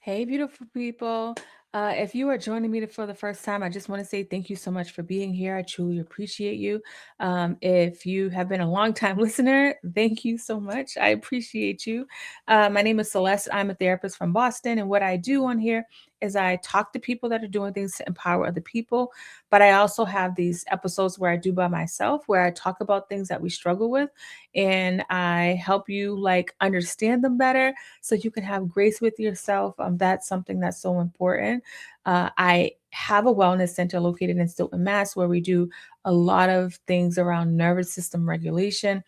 Hey, beautiful people. If you are joining me for the first time, I just want to say thank you so much for being here. I truly appreciate you. If you have been a long time listener, thank you so much. I appreciate you. My name is Celeste. I'm a therapist from Boston. And what I do on here is I talk to people that are doing things to empower other people. But I also have these episodes where I do by myself, where I talk about things that we struggle with and I help you like understand them better so you can have grace with yourself. That's something that's so important. I have a wellness center located in Stilton, Mass, where we do a lot of things around nervous system regulation.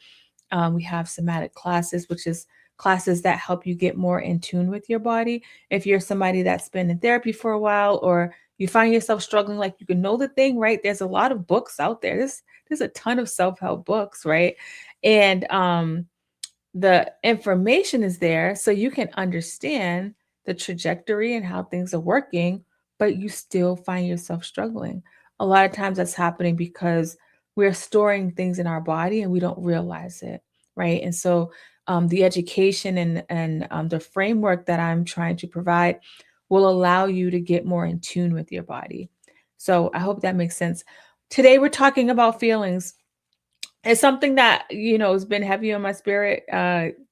We have somatic classes, which is classes that help you get more in tune with your body. If you're somebody that's been in therapy for a while or you find yourself struggling, like you can know the thing, right? There's a lot of books out there. There's a ton of self-help books, right? And the information is there so you can understand the trajectory and how things are working, but you still find yourself struggling. A lot of times that's happening because we're storing things in our body and we don't realize it, right? And so the education and the framework that I'm trying to provide will allow you to get more in tune with your body. So I hope that makes sense. Today we're talking about feelings. It's something that, has been heavy on my spirit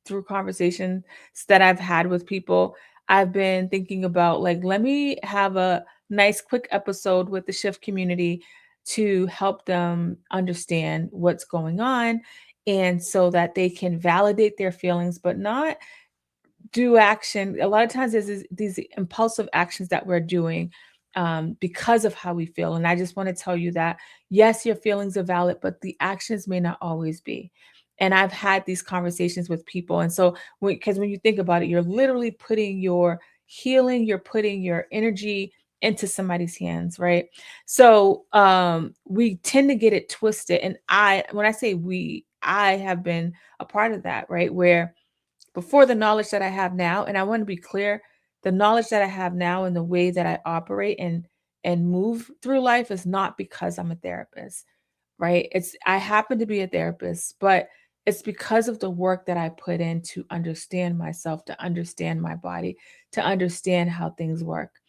through conversations that I've had with people. I've been thinking about like, let me have a nice quick episode with the shift community to help them understand what's going on and so that they can validate their feelings, but not do action. A lot of times there's these impulsive actions that we're doing because of how we feel. And I just want to tell you that, yes, your feelings are valid, but the actions may not always be. And I've had these conversations with people. And so, because when you think about it, you're literally putting your healing, you're putting your energy into somebody's hands, right? So we tend to get it twisted. And when I say we, I have been a part of that, right? Where before the knowledge that I have now, and I want to be clear, the knowledge that I have now and the way that I operate and move through life is not because I'm a therapist, right? It's I happen to be a therapist, but it's because of the work that I put in to understand myself, to understand my body, to understand how things work.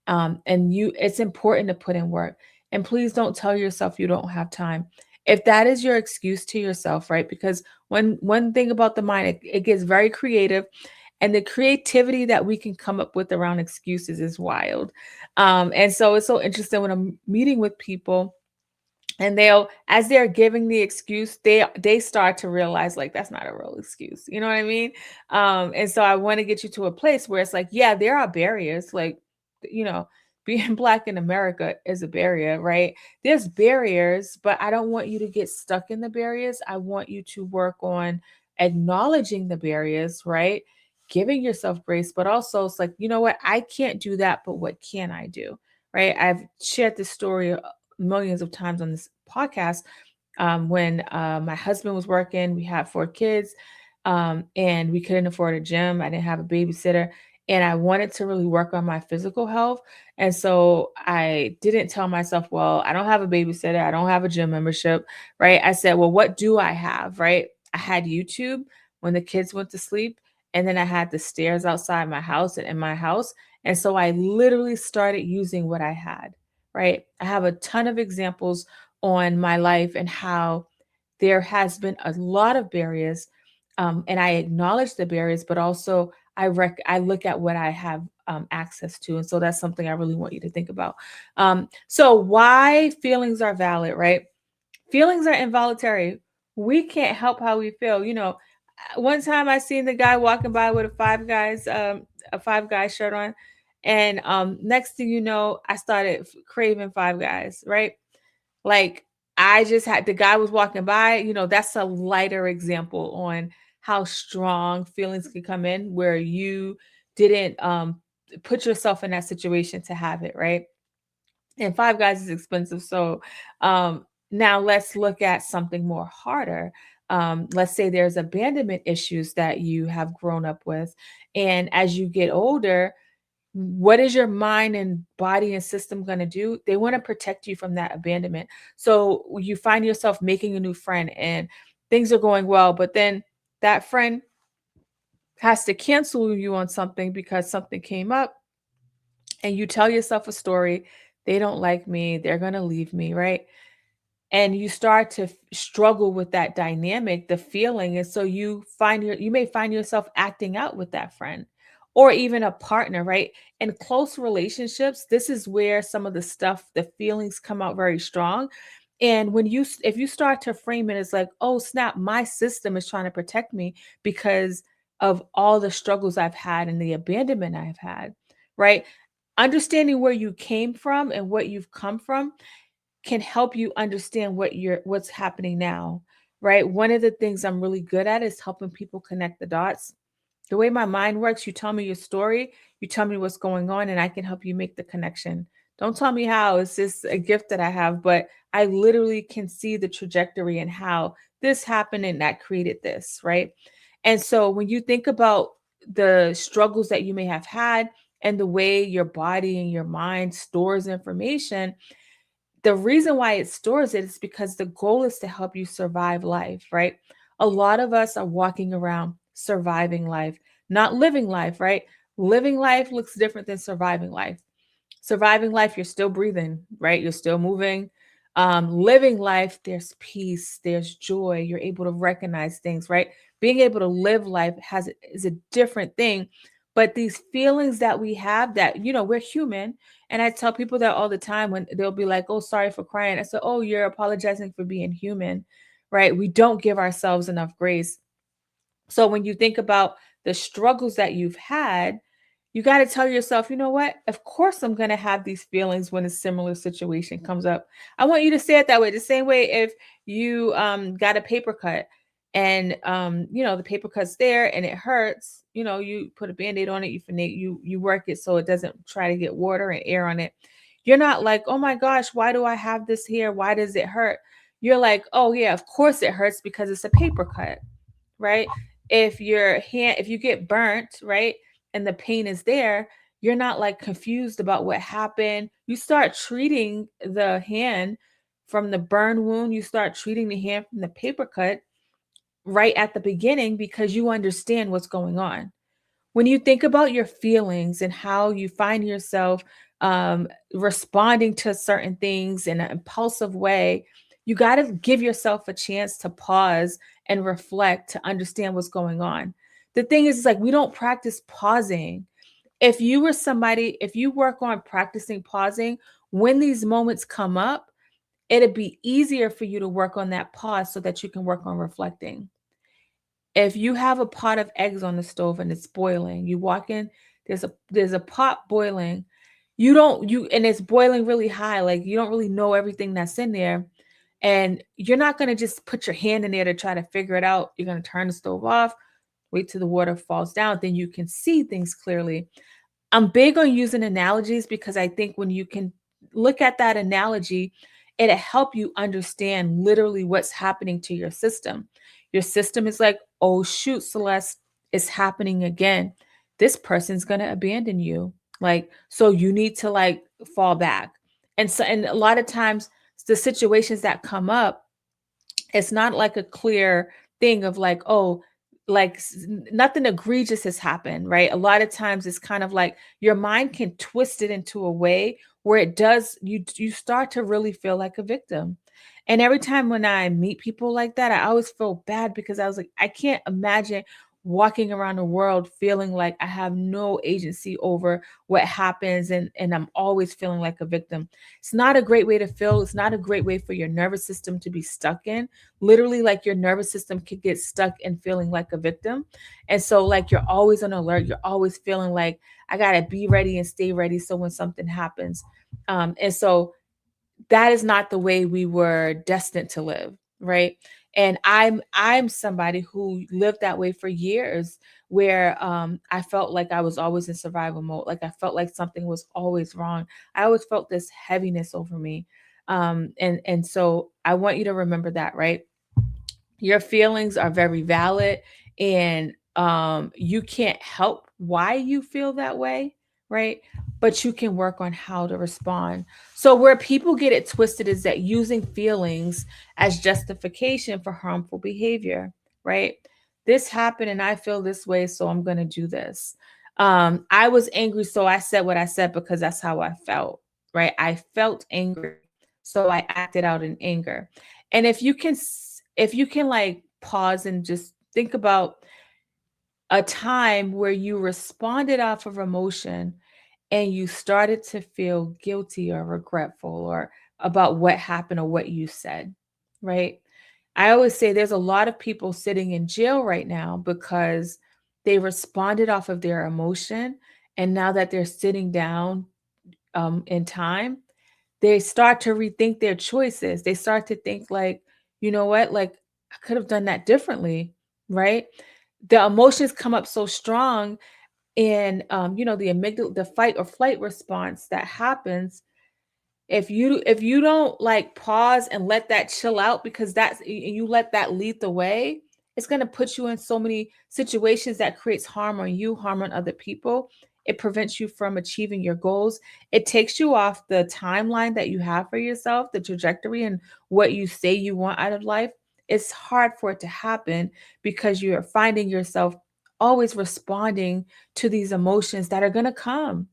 It's important to put in work. And please don't tell yourself you don't have time. If that is your excuse to yourself, right? Because one thing about the mind, it gets very creative, and the creativity that we can come up with around excuses is wild. And so it's so interesting when I'm meeting with people and they'll as they're giving the excuse they start to realize like that's not a real excuse, you know what I mean? And so I want to get you to a place where it's like, yeah, there are barriers, like, you know being black in America is a barrier, right? There's barriers, but I don't want you to get stuck in the barriers. I want you to work on acknowledging the barriers, right? Giving yourself grace, but also it's like, you know what, I can't do that, but what can I do? Right? I've shared this story millions of times on this podcast. When my husband was working, we had 4 kids, and we couldn't afford a gym. I didn't have a babysitter, and I wanted to really work on my physical health. And so I didn't tell myself, well, I don't have a babysitter, I don't have a gym membership, right? I said, well, what do I have, right? I had YouTube when the kids went to sleep, and then I had the stairs outside my house and in my house. And so I literally started using what I had, right? I have a ton of examples on my life and how there has been a lot of barriers, and I acknowledge the barriers, but also I look at what I have access to, and so that's something I really want you to think about. So why feelings are valid, right? Feelings are involuntary. We can't help how we feel. One time I seen the guy walking by with a Five Guys shirt on, and next thing you know, I started craving Five Guys, right? Like, I just had the guy was walking by, that's a lighter example on how strong feelings can come in where you didn't put yourself in that situation to have it, right? And Five Guys is expensive. So now let's look at something more harder. Let's say there's abandonment issues that you have grown up with. And as you get older, what is your mind and body and system going to do? They want to protect you from that abandonment. So you find yourself making a new friend and things are going well, but then that friend has to cancel you on something because something came up. and you tell yourself a story, they don't like me, they're going to leave me, right? And you start to struggle with that dynamic, the feeling, and so you may find yourself acting out with that friend or even a partner, right? In close relationships, this is where some of the stuff, the feelings come out very strong. And if you start to frame it as like, oh snap, my system is trying to protect me because of all the struggles I've had and the abandonment I've had, right? Understanding where you came from and what you've come from can help you understand what's happening now, right? One of the things I'm really good at is helping people connect the dots. The way my mind works, you tell me your story, you tell me what's going on, and I can help you make the connection. Don't tell me how, it's just a gift that I have, but I literally can see the trajectory and how this happened and that created this, right? And so when you think about the struggles that you may have had and the way your body and your mind stores information, the reason why it stores it is because the goal is to help you survive life, right? A lot of us are walking around surviving life, not living life, right? Living life looks different than surviving life. Surviving life, you're still breathing, right? You're still moving. Living life, there's peace, there's joy. You're able to recognize things, right? Being able to live life is a different thing. But these feelings that we have, that we're human, and I tell people that all the time when they'll be like, "Oh, sorry for crying." I said, "Oh, you're apologizing for being human," right? We don't give ourselves enough grace. So when you think about the struggles that you've had, you got to tell yourself, you know what? Of course, I'm going to have these feelings when a similar situation comes up. I want you to say it that way. The same way if you got a paper cut and the paper cut's there and it hurts, you put a band-aid on it, you work it so it doesn't try to get water and air on it. You're not like, oh my gosh, why do I have this here? Why does it hurt? You're like, oh yeah, of course it hurts because it's a paper cut, right? If you get burnt, right, and the pain is there, you're not like confused about what happened. You start treating the hand from the burn wound, you start treating the hand from the paper cut right at the beginning because you understand what's going on. When you think about your feelings and how you find yourself responding to certain things in an impulsive way, you got to give yourself a chance to pause and reflect to understand what's going on. The thing is, like, we don't practice pausing. If you work on practicing pausing, when these moments come up, it'd be easier for you to work on that pause so that you can work on reflecting. If you have a pot of eggs on the stove and it's boiling, you walk in, there's a pot boiling. You don't you and it's boiling really high, like you don't really know everything that's in there. And you're not going to just put your hand in there to try to figure it out. You're going to turn the stove off, wait till the water falls down, then you can see things clearly. I'm big on using analogies because I think when you can look at that analogy, it'll help you understand literally what's happening to your system. Your system is like, oh, shoot, Celeste, it's happening again. This person's going to abandon you. Like, so you need to like fall back. And a lot of times, the situations that come up, it's not like a clear thing of like, oh, like nothing egregious has happened, right? A lot of times it's kind of like your mind can twist it into a way where it does you start to really feel like a victim. And every time when I meet people like that, I always feel bad because I was like, I can't imagine walking around the world feeling like I have no agency over what happens, and I'm always feeling like a victim. It's not a great way to feel. It's not a great way for your nervous system to be stuck in. Literally, like your nervous system could get stuck in feeling like a victim. And so like you're always on alert. You're always feeling like I gotta be ready and stay ready so when something happens. And so that is not the way we were destined to live, right? And I'm somebody who lived that way for years, where I felt like I was always in survival mode, like I felt like something was always wrong. I always felt this heaviness over me. And so I want you to remember that, right? Your feelings are very valid, and you can't help why you feel that way, right? But you can work on how to respond. So where people get it twisted is that using feelings as justification for harmful behavior, right? This happened and I feel this way, so I'm going to do this. I was angry, so I said what I said because that's how I felt, right? I felt angry, so I acted out in anger. And if you can like pause and just think about a time where you responded off of emotion and you started to feel guilty or regretful or about what happened or what you said, right? I always say there's a lot of people sitting in jail right now because they responded off of their emotion. And now that they're sitting down in time, they start to rethink their choices. They start to think, like, you know what? Like, I could have done that differently, right? The emotions come up so strong, and the amygdala, the fight or flight response that happens, if you don't like pause and let that chill out, because you let that lead the way, it's going to put you in so many situations that creates harm on you, harm on other people. It prevents you from achieving your goals. It takes you off the timeline that you have for yourself, the trajectory and what you say you want out of life. It's hard for it to happen because you're finding yourself always responding to these emotions that are going to come.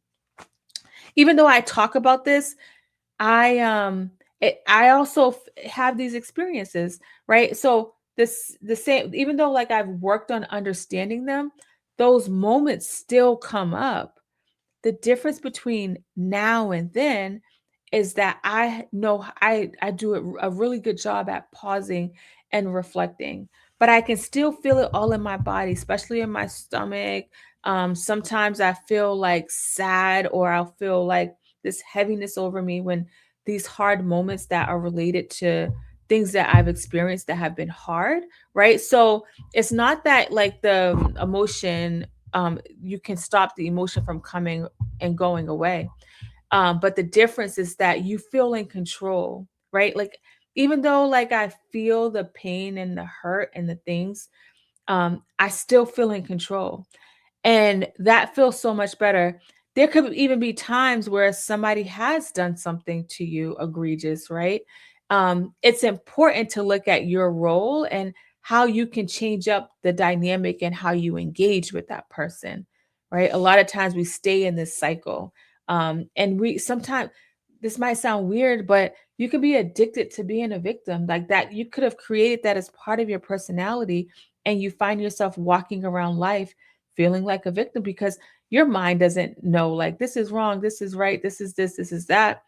Even though I talk about this, I also have these experiences, right? So this the same, even though like I've worked on understanding them, those moments still come up. The difference between now and then is that I know I do a really good job at pausing and reflecting, but I can still feel it all in my body, especially in my stomach. Sometimes I feel like sad, or I'll feel like this heaviness over me when these hard moments that are related to things that I've experienced that have been hard, right? So it's not that like the emotion, you can stop the emotion from coming and going away. But the difference is that you feel in control, right? Like, even though like I feel the pain and the hurt and the things, I still feel in control. And that feels so much better. There could even be times where somebody has done something to you egregious, right? It's important to look at your role and how you can change up the dynamic and how you engage with that person, right? A lot of times we stay in this cycle. And we sometimes, this might sound weird, but you could be addicted to being a victim like that. You could have created that as part of your personality, and you find yourself walking around life feeling like a victim because your mind doesn't know, like, this is wrong, this is right, this is this, this is that.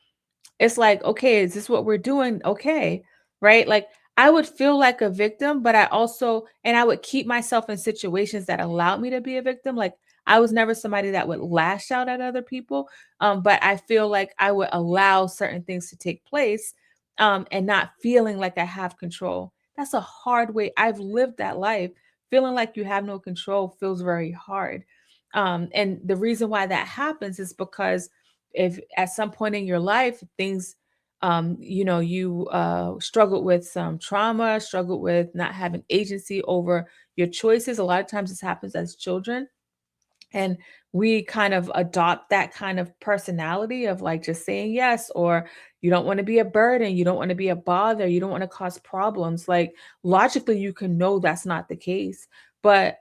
It's like, okay, is this what we're doing? Okay. Right. Like, I would feel like a victim, but I would keep myself in situations that allowed me to be a victim. Like, I was never somebody that would lash out at other people. But I feel like I would allow certain things to take place, and not feeling like I have control. That's a hard way. I've lived that life. Feeling like you have no control feels very hard. And the reason why that happens is because if at some point in your life things, you struggled with some trauma, struggled with not having agency over your choices. A lot of times this happens as children, and we kind of adopt that kind of personality of like just saying yes, or you don't want to be a burden, you don't want to be a bother, you don't want to cause problems. Like, logically you can know that's not the case, but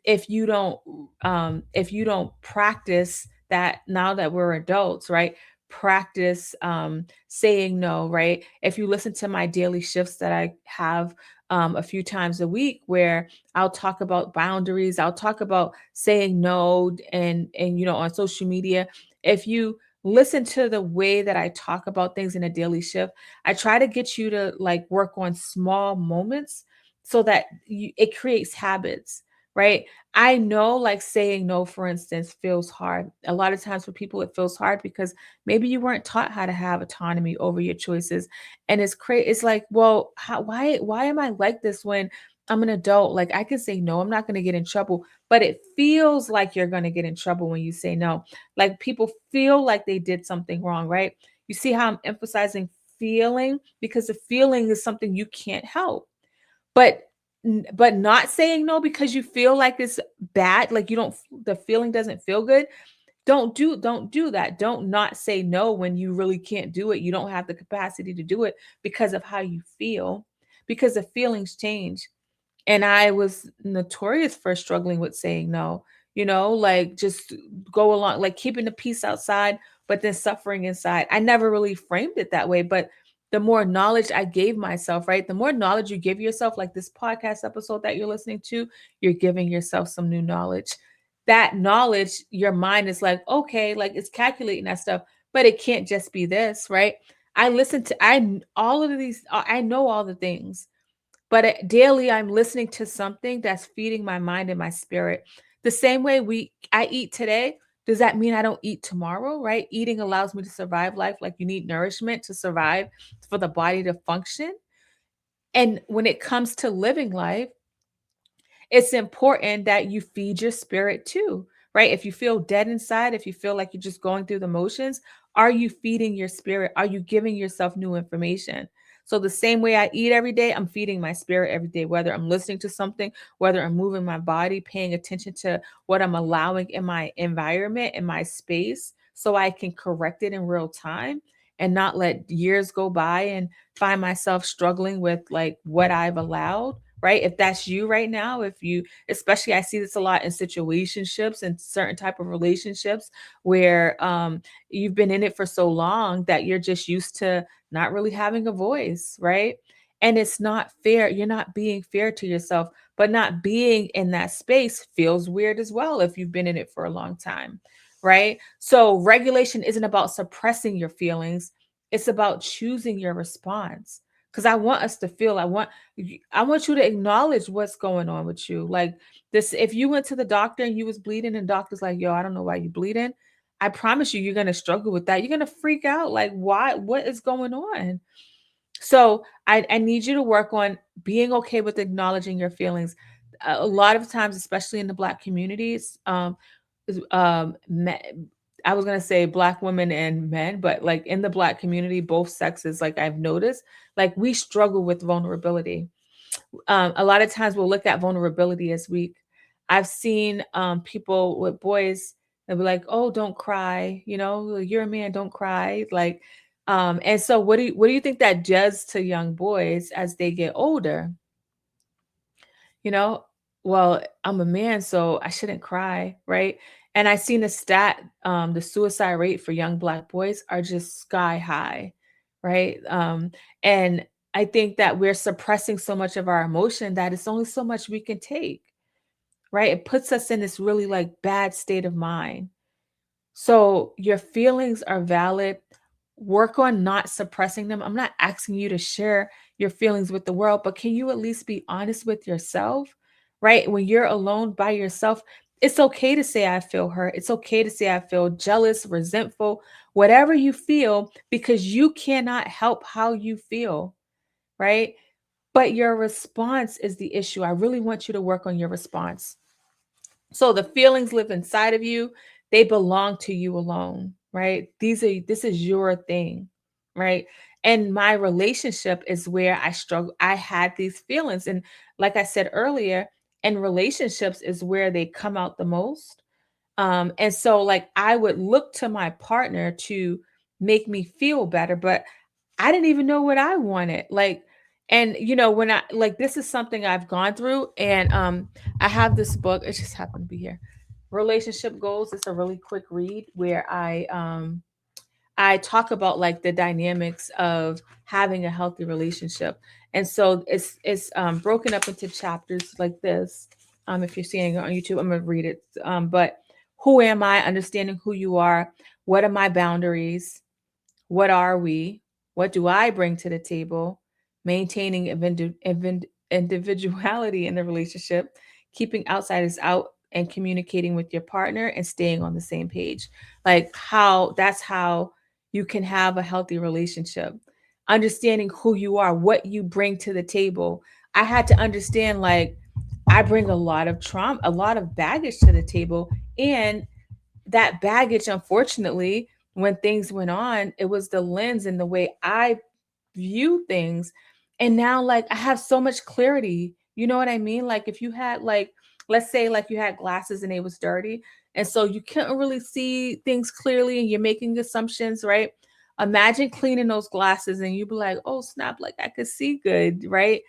if you don't practice that, now that we're adults, right? Practice saying no, right? If you listen to my daily shifts that I have a few times a week, where I'll talk about boundaries, I'll talk about saying no, and on social media. If you listen to the way that I talk about things in a daily shift, I try to get you to like work on small moments so that it creates habits, right? I know, like, saying no, for instance, feels hard. A lot of times for people, it feels hard because maybe you weren't taught how to have autonomy over your choices. And it's like, well, why am I like this when I'm an adult? Like, I can say no, I'm not going to get in trouble, but it feels like you're going to get in trouble when you say no. Like, people feel like they did something wrong, right? You see how I'm emphasizing feeling, because the feeling is something you can't help. But but not saying no because you feel like it's bad, like you don't, the feeling doesn't feel good. Don't do that. Don't not say no when you really can't do it. You don't have the capacity to do it because of how you feel, because the feelings change. And I was notorious for struggling with saying no. like just go along, like keeping the peace outside, but then suffering inside. I never really framed it that way, but the more knowledge I gave myself, right? The more knowledge you give yourself, like this podcast episode that you're listening to, you're giving yourself some new knowledge. That knowledge, your mind is like, okay, like it's calculating that stuff, but it can't just be this, right? I listen to all of these, I know all the things, but daily I'm listening to something that's feeding my mind and my spirit. The same way I eat today, does that mean I don't eat tomorrow, right? Eating allows me to survive life. Like you need nourishment to survive, for the body to function. And when it comes to living life, it's important that you feed your spirit too, right? If you feel dead inside, if you feel like you're just going through the motions, are you feeding your spirit? Are you giving yourself new information? So the same way I eat every day, I'm feeding my spirit every day, whether I'm listening to something, whether I'm moving my body, paying attention to what I'm allowing in my environment, in my space, so I can correct it in real time and not let years go by and find myself struggling with like what I've allowed, right? If that's you right now, if you, especially I see this a lot in situationships and certain type of relationships where you've been in it for so long that you're just used to not really having a voice, right? And it's not fair. You're not being fair to yourself, but not being in that space feels weird as well if you've been in it for a long time, right? So regulation isn't about suppressing your feelings, it's about choosing your response. Because I want us to feel, I want you to acknowledge what's going on with you. Like this, if you went to the doctor and you was bleeding and doctor's like, yo, I don't know why you bleeding. I promise you, you're going to struggle with that. You're going to freak out. Like, why, what is going on? So I need you to work on being okay with acknowledging your feelings. A lot of times, especially in the Black communities, I was gonna say Black women and men, but like in the Black community, both sexes, like I've noticed, like we struggle with vulnerability. A lot of times we'll look at vulnerability as weak. I've seen people with boys, they'll be like, "Oh, don't cry," "You're a man, don't cry." Like, and so what do you think that does to young boys as they get older? you know, well, I'm a man, so I shouldn't cry, right? And I seen the stat, the suicide rate for young Black boys are just sky high, right? And I think that we're suppressing so much of our emotion that it's only so much we can take, right? It puts us in this really like bad state of mind. So your feelings are valid. Work on not suppressing them. I'm not asking you to share your feelings with the world, but can you at least be honest with yourself? Right? When you're alone by yourself, it's okay to say I feel hurt. It's okay to say I feel jealous, resentful, whatever you feel, because you cannot help how you feel, right? But your response is the issue. I really want you to work on your response. So the feelings live inside of you. They belong to you alone, right? This is your thing, right? And my relationship is where I struggle. I had these feelings. And like I said earlier, in relationships is where they come out the most. And so like I would look to my partner to make me feel better, but I didn't even know what I wanted. Like, and when I like this is something I've gone through, and I have this book, it just happened to be here. Relationship Goals. It's a really quick read where I talk about like the dynamics of having a healthy relationship. And so it's broken up into chapters like this. If you're seeing it on YouTube, I'm gonna read it. But who am I? Understanding who you are. What are my boundaries? What are we? What do I bring to the table? Maintaining individuality in the relationship, keeping outsiders out, and communicating with your partner and staying on the same page. Like that's how you can have a healthy relationship. Understanding who you are, what you bring to the table. I had to understand like I bring a lot of trauma, a lot of baggage to the table, and that baggage, unfortunately, when things went on, it was the lens and the way I view things. And now, like, I have so much clarity. You know what I mean? Like, if you had, like, let's say, like, you had glasses and they was dirty, and so you couldn't really see things clearly, and you're making assumptions, right? Imagine cleaning those glasses, and you'd be like, "Oh snap! Like, I could see good," right?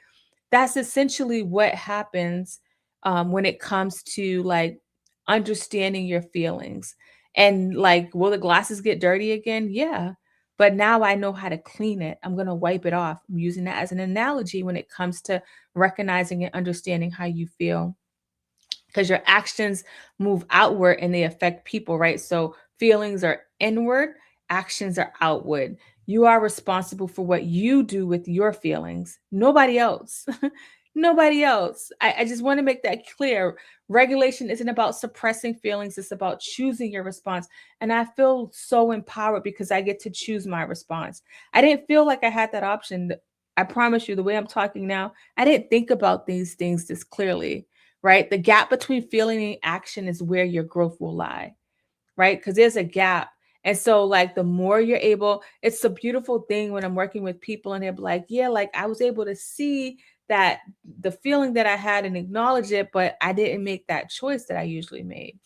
That's essentially what happens when it comes to like understanding your feelings. And like, will the glasses get dirty again? Yeah. But now I know how to clean it. I'm going to wipe it off. I'm using that as an analogy when it comes to recognizing and understanding how you feel, because your actions move outward and they affect people, right? So feelings are inward, actions are outward. You are responsible for what you do with your feelings, nobody else. Nobody else. I just want to make that clear. Regulation isn't about suppressing feelings, it's about choosing your response. And I feel so empowered because I get to choose my response. I didn't feel like I had that option. I promise you, the way I'm talking now, I didn't think about these things this clearly, right? The gap between feeling and action is where your growth will lie, right? Because there's a gap. And so, like, the more you're able, it's a beautiful thing when I'm working with people and they're like, yeah, like I was able to see that the feeling that I had and acknowledge it, but I didn't make that choice that I usually made,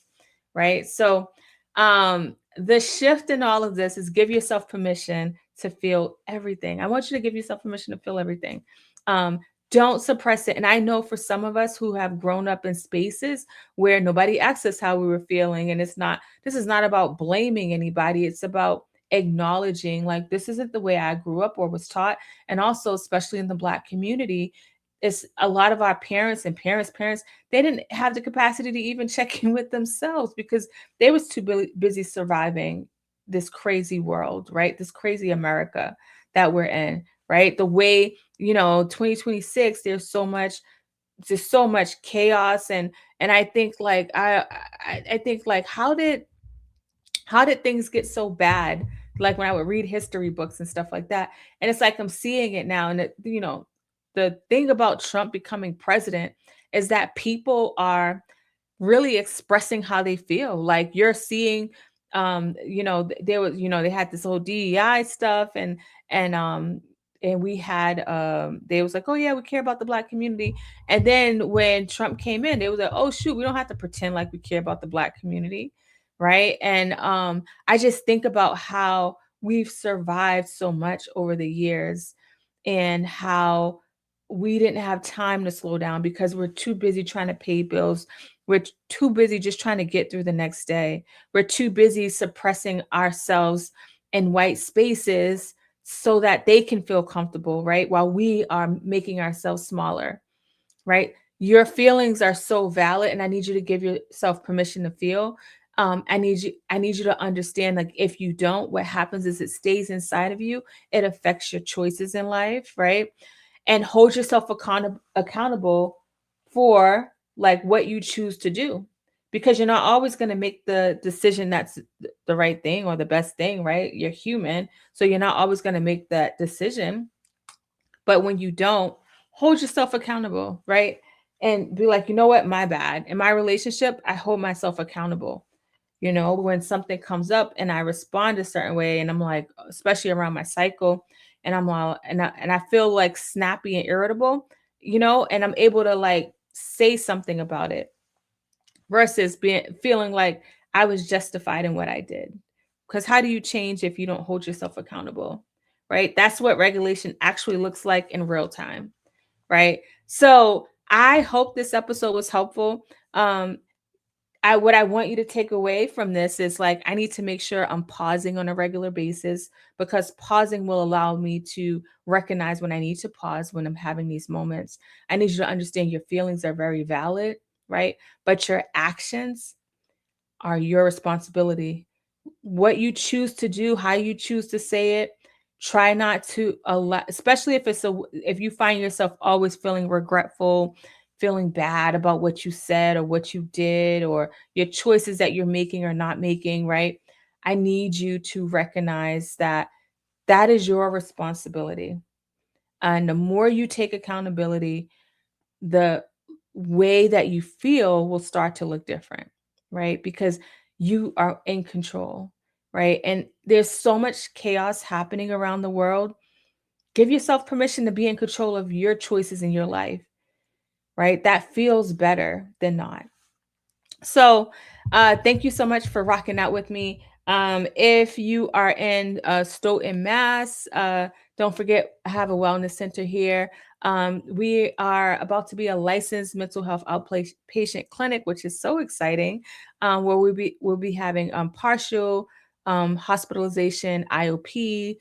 right? So the shift in all of this is give yourself permission to feel everything. I want you to give yourself permission to feel everything. um don't suppress it. And I know for some of us who have grown up in spaces where nobody asked us how we were feeling, and this is not about blaming anybody, it's about acknowledging like this isn't the way I grew up or was taught. And also, especially in the Black community, it's a lot of our parents and parents, they didn't have the capacity to even check in with themselves because they was too busy surviving this crazy world, right? This crazy America that we're in, right? The way, 2026, there's so much chaos. And I think like I think like how did things get so bad? Like when I would read history books and stuff like that. And it's like I'm seeing it now. And the thing about Trump becoming president is that people are really expressing how they feel. Like you're seeing, there was, they had this whole DEI stuff, and we had, they was like, oh yeah, we care about the Black community. And then when Trump came in, they was like, oh shoot, we don't have to pretend like we care about the Black community, right? And I just think about how we've survived so much over the years, and how we didn't have time to slow down because we're too busy trying to pay bills. We're too busy just trying to get through the next day. We're too busy suppressing ourselves in white spaces so that they can feel comfortable, right? While we are making ourselves smaller, right? Your feelings are so valid, and I need you to give yourself permission to feel. I need you to understand, like, if you don't, what happens is it stays inside of you. It affects your choices in life, right? And hold yourself accountable for like what you choose to do, because you're not always going to make the decision that's the right thing or the best thing, right? You're human, so you're not always going to make that decision. But when you don't, hold yourself accountable, right? And be like, you know what, my bad. In my relationship, I hold myself accountable. When something comes up and I respond a certain way, and I'm like, especially around my cycle, and I'm all and I feel like snappy and irritable, and I'm able to like say something about it versus being feeling like I was justified in what I did. Because how do you change if you don't hold yourself accountable? Right? That's what regulation actually looks like in real time, right? So I hope this episode was helpful. What I want you to take away from this is like I need to make sure I'm pausing on a regular basis, because pausing will allow me to recognize when I need to pause when I'm having these moments. I need you to understand your feelings are very valid, right? But your actions are your responsibility. What you choose to do, how you choose to say it, try not to allow, especially if you find yourself always feeling regretful, feeling bad about what you said or what you did or your choices that you're making or not making, right? I need you to recognize that that is your responsibility. And the more you take accountability, the way that you feel will start to look different, right? Because you are in control, right? And there's so much chaos happening around the world. Give yourself permission to be in control of your choices in your life, right? That feels better than not. So, thank you so much for rocking out with me. If you are in Stoughton, Mass, don't forget I have a wellness center here. We are about to be a licensed mental health outpatient clinic, which is so exciting, where we'll be having partial hospitalization, IOP.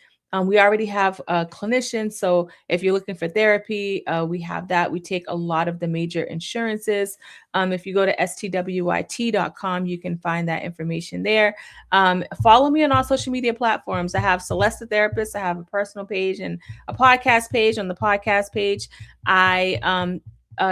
We already have clinicians, so if you're looking for therapy, we have that. We take a lot of the major insurances. If you go to stwyt.com, you can find that information there. Follow me on all social media platforms. I have Celeste the Therapist. I have a personal page and a podcast page. On the podcast page, I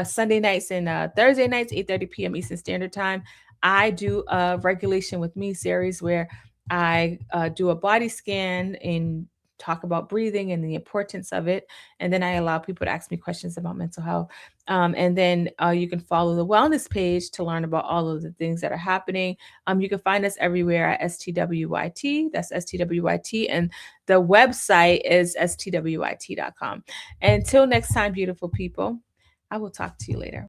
Sunday nights and Thursday nights, 8:30 p.m. Eastern Standard Time, I do a Regulation with Me series where I do a body scan and talk about breathing and the importance of it. And then I allow people to ask me questions about mental health. And then you can follow the wellness page to learn about all of the things that are happening. You can find us everywhere at STWYT. That's STWYT. And the website is stwyt.com. Until next time, beautiful people, I will talk to you later.